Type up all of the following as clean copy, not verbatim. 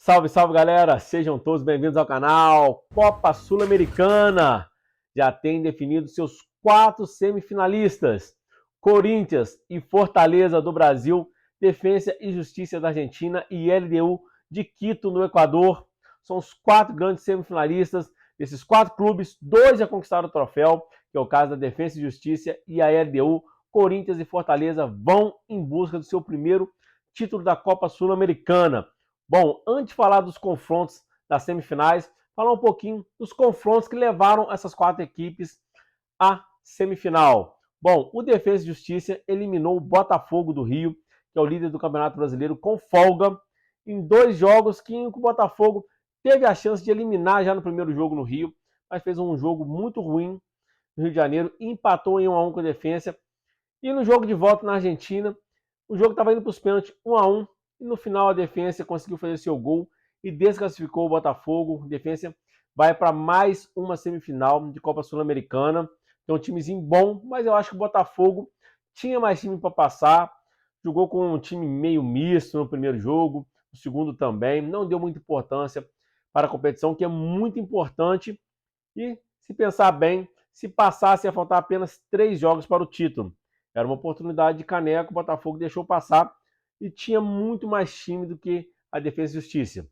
Salve, salve galera! Sejam todos bem-vindos ao canal Copa Sul-Americana. Já tem definido seus 4 semifinalistas: Corinthians e Fortaleza do Brasil, Defensa e Justiça da Argentina e LDU de Quito no Equador. São os 4 grandes semifinalistas. Desses 4 clubes, 2 já conquistaram o troféu, que é o caso da Defensa e Justiça e a LDU. Corinthians e Fortaleza vão em busca do seu primeiro título da Copa Sul-Americana. Bom, antes de falar dos confrontos das semifinais, falar um pouquinho dos confrontos que levaram essas 4 equipes à semifinal. Bom, o Defensa e Justiça eliminou o Botafogo do Rio, que é o líder do Campeonato Brasileiro, com folga, em 2 jogos que o Botafogo teve a chance de eliminar já no primeiro jogo no Rio, mas fez um jogo muito ruim no Rio de Janeiro, empatou em 1-1 com a Defensa. E no jogo de volta na Argentina, o jogo estava indo para os pênaltis 1-1, e no final a Defensa conseguiu fazer seu gol e desclassificou o Botafogo. A Defensa vai para mais uma semifinal de Copa Sul-Americana. É um timezinho bom, mas eu acho que o Botafogo tinha mais time para passar. Jogou com um time meio misto no primeiro jogo, no segundo também. Não deu muita importância para a competição, que é muito importante. E, se pensar bem, se passasse ia faltar apenas 3 jogos para o título. Era uma oportunidade de caneco, o Botafogo deixou passar e tinha muito mais time do que a Defensa e Justiça.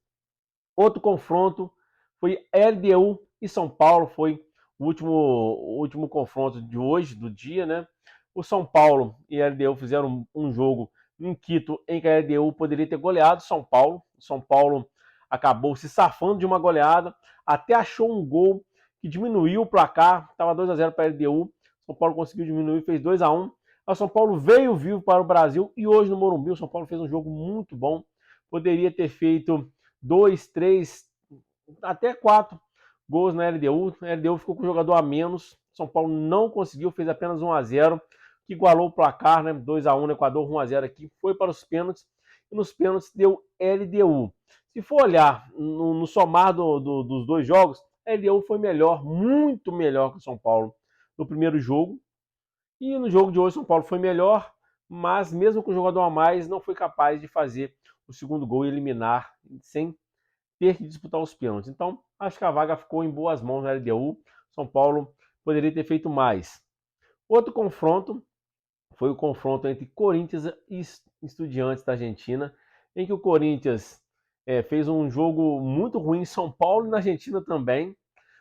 Outro confronto foi LDU e São Paulo, foi o último confronto de hoje, do dia, né? O São Paulo e a LDU fizeram um jogo em Quito em que a LDU poderia ter goleado São Paulo. O São Paulo acabou se safando de uma goleada, até achou um gol que diminuiu o placar, estava 2-0 para a LDU. São Paulo conseguiu diminuir, fez 2-1. O São Paulo veio vivo para o Brasil e hoje no Morumbi o São Paulo fez um jogo muito bom. Poderia ter feito 2, 3, até 4 gols na LDU. A LDU ficou com um jogador a menos. São Paulo não conseguiu, fez apenas 1-0, que igualou o placar, né? 2-1 no Equador, 1-0 aqui. Foi para os pênaltis e nos pênaltis deu LDU. Se for olhar no somar dos 2 jogos, a LDU foi melhor, muito melhor que o São Paulo no primeiro jogo. E no jogo de hoje, o São Paulo foi melhor, mas mesmo com o jogador a mais, não foi capaz de fazer o segundo gol e eliminar sem ter que disputar os pênaltis. Então, acho que a vaga ficou em boas mãos na LDU. São Paulo poderia ter feito mais. Outro confronto foi o confronto entre Corinthians e Estudiantes da Argentina, em que o Corinthians fez um jogo muito ruim em São Paulo e na Argentina também,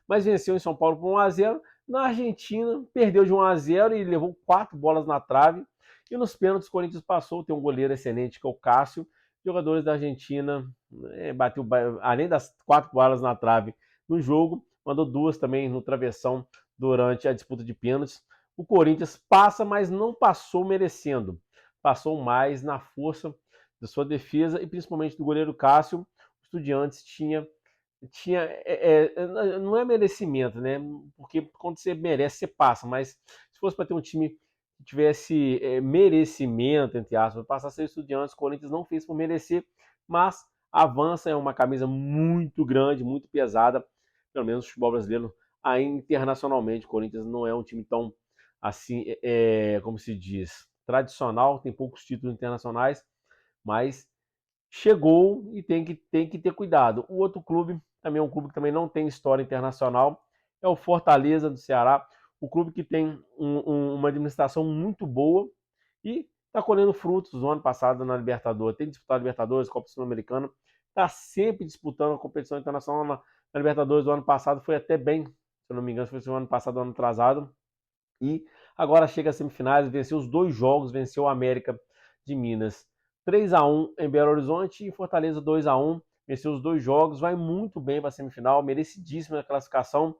mas venceu em São Paulo por 1-0. Na Argentina, perdeu de 1-0 e levou 4 bolas na trave. E nos pênaltis, o Corinthians passou, tem um goleiro excelente que é o Cássio. Jogadores da Argentina bateu, além das 4 bolas na trave no jogo, mandou 2 também no travessão durante a disputa de pênaltis. O Corinthians passa, mas não passou merecendo. Passou mais na força da sua defesa e principalmente do goleiro Cássio. O Estudiantes não é merecimento, né? Porque quando você merece, você passa. Mas se fosse para ter um time que tivesse merecimento, entre aspas, passar a ser Estudiantes, o Corinthians não fez por merecer, mas avança, é uma camisa muito grande, muito pesada, pelo menos o futebol brasileiro, aí internacionalmente. O Corinthians não é um time tão, assim, como se diz, tradicional, tem poucos títulos internacionais, mas chegou e tem que ter cuidado. O outro clube, também é um clube que também não tem história internacional, é o Fortaleza do Ceará, o clube que tem uma administração muito boa e está colhendo frutos do ano passado na Libertadores. Tem disputado a Libertadores, Copa Sul-Americana, está sempre disputando a competição internacional. Na Libertadores do ano passado foi até bem, se eu não me engano, foi o ano passado, ano atrasado. E agora chega às semifinais, venceu os 2 jogos, venceu o América de Minas 3-1 em Belo Horizonte e Fortaleza 2-1, venceu os 2 jogos, vai muito bem para a semifinal, merecidíssima na classificação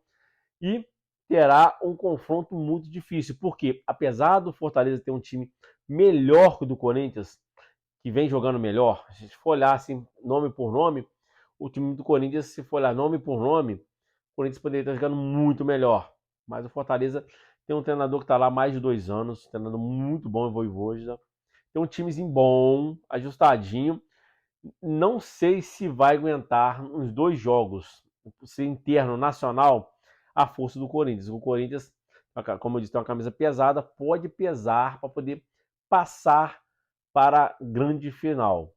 e terá um confronto muito difícil, porque apesar do Fortaleza ter um time melhor que o do Corinthians, que vem jogando melhor, se a gente for olhar assim, nome por nome, o time do Corinthians, se for olhar nome por nome, o Corinthians poderia estar jogando muito melhor, mas o Fortaleza tem um treinador que está lá há mais de 2 anos, um treinador muito bom em Vojvoda, tem um timezinho bom, ajustadinho. Não sei se vai aguentar uns 2 jogos, se interno, nacional, a força do Corinthians. O Corinthians, como eu disse, tem uma camisa pesada, pode pesar para poder passar para a grande final.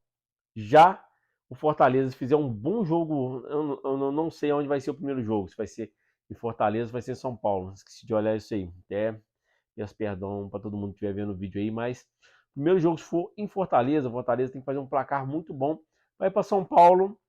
Já o Fortaleza fizer um bom jogo, eu não sei onde vai ser o primeiro jogo, se vai ser em Fortaleza, vai ser em São Paulo. Esqueci de olhar isso aí. Até peço perdão para todo mundo que estiver vendo o vídeo aí, mas o primeiro jogo, se for em Fortaleza, o Fortaleza tem que fazer um placar muito bom. Vai para São Paulo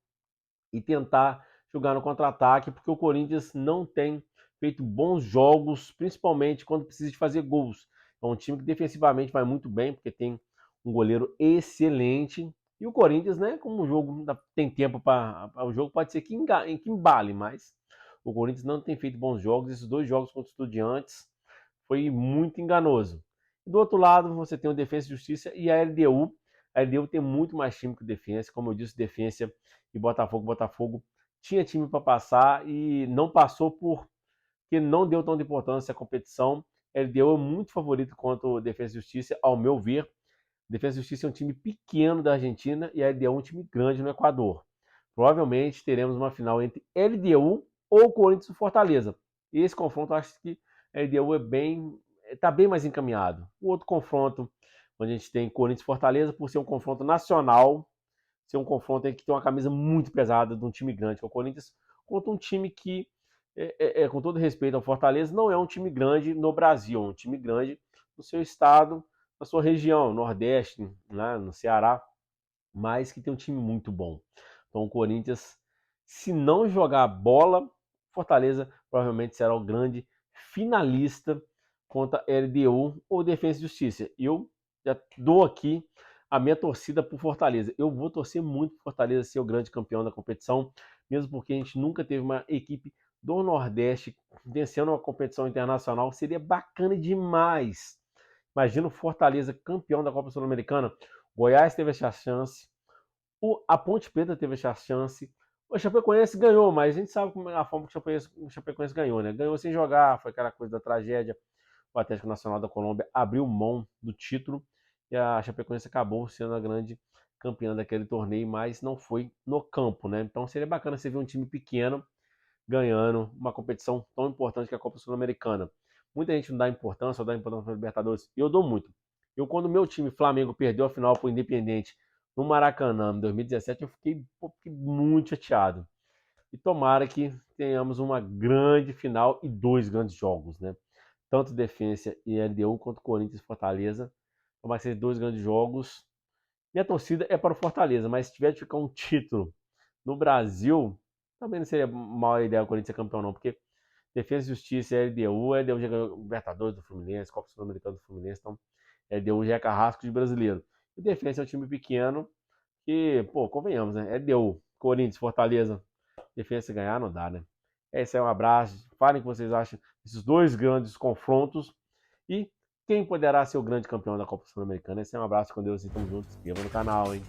e tentar jogar no contra-ataque, porque o Corinthians não tem feito bons jogos, principalmente quando precisa de fazer gols. É um time que defensivamente vai muito bem, porque tem um goleiro excelente. E o Corinthians, né, como o jogo tem tempo para o jogo, pode ser que embale, mas o Corinthians não tem feito bons jogos. Esses dois jogos contra o Estudiantes foi muito enganoso. Do outro lado, você tem o Defensa e Justiça e a LDU. A LDU tem muito mais time que o Defensa. Como eu disse, Defensa e Botafogo. Botafogo tinha time para passar e não passou porque não deu tanta importância à competição. A LDU é muito favorito contra o Defensa e Justiça, ao meu ver. Defensa e Justiça é um time pequeno da Argentina e a LDU é um time grande no Equador. Provavelmente teremos uma final entre LDU ou Corinthians e Fortaleza. Esse confronto eu acho que a LDU está bem mais encaminhado. O outro confronto, onde a gente tem Corinthians e Fortaleza, por ser um confronto nacional, ser um confronto que tem uma camisa muito pesada de um time grande, que é o Corinthians, contra um time que, com todo respeito ao Fortaleza, não é um time grande no Brasil, é um time grande no seu estado, na sua região, Nordeste, né, no Ceará, mas que tem um time muito bom. Então o Corinthians, se não jogar bola, Fortaleza provavelmente será o grande finalista contra a LDU ou Defensa e Justiça. Eu já dou aqui a minha torcida por Fortaleza. Eu vou torcer muito por Fortaleza ser o grande campeão da competição, mesmo porque a gente nunca teve uma equipe do Nordeste vencendo uma competição internacional. Seria bacana demais. Imagina o Fortaleza campeão da Copa Sul-Americana. Goiás teve essa chance, a Ponte Preta teve essa chance, o Chapecoense ganhou, mas a gente sabe como é a forma que o Chapecoense ganhou, né? Ganhou sem jogar, foi aquela coisa da tragédia. O Atlético Nacional da Colômbia abriu mão do título e a Chapecoense acabou sendo a grande campeã daquele torneio, mas não foi no campo, né? Então seria bacana você ver um time pequeno ganhando uma competição tão importante que é a Copa Sul-Americana. Muita gente não dá importância, ou dá importância para a Libertadores. Eu dou muito. Quando o meu time, Flamengo, perdeu a final para o Independente no Maracanã em 2017, eu fiquei muito chateado. E tomara que tenhamos uma grande final e dois grandes jogos, né? Tanto Defensa e LDU quanto Corinthians e Fortaleza. Tomara que sejam dois grandes jogos. Minha torcida é para o Fortaleza, mas se tiver de ficar um título no Brasil, também não seria mal ideia o Corinthians ser campeão, não, porque Defesa e Justiça é LDU, a LDU já ganhou Libertadores do Fluminense, Copa Sul-Americana do Fluminense, então a LDU já é carrasco de brasileiro. E Defesa é um time pequeno que, pô, convenhamos, né? LDU, Corinthians, Fortaleza, Defesa ganhar não dá, né? É isso aí, um abraço. Falem o que vocês acham desses dois grandes confrontos e quem poderá ser o grande campeão da Copa Sul-Americana. Esse é um abraço com Deus e tamo juntos. Se inscreva no canal, hein?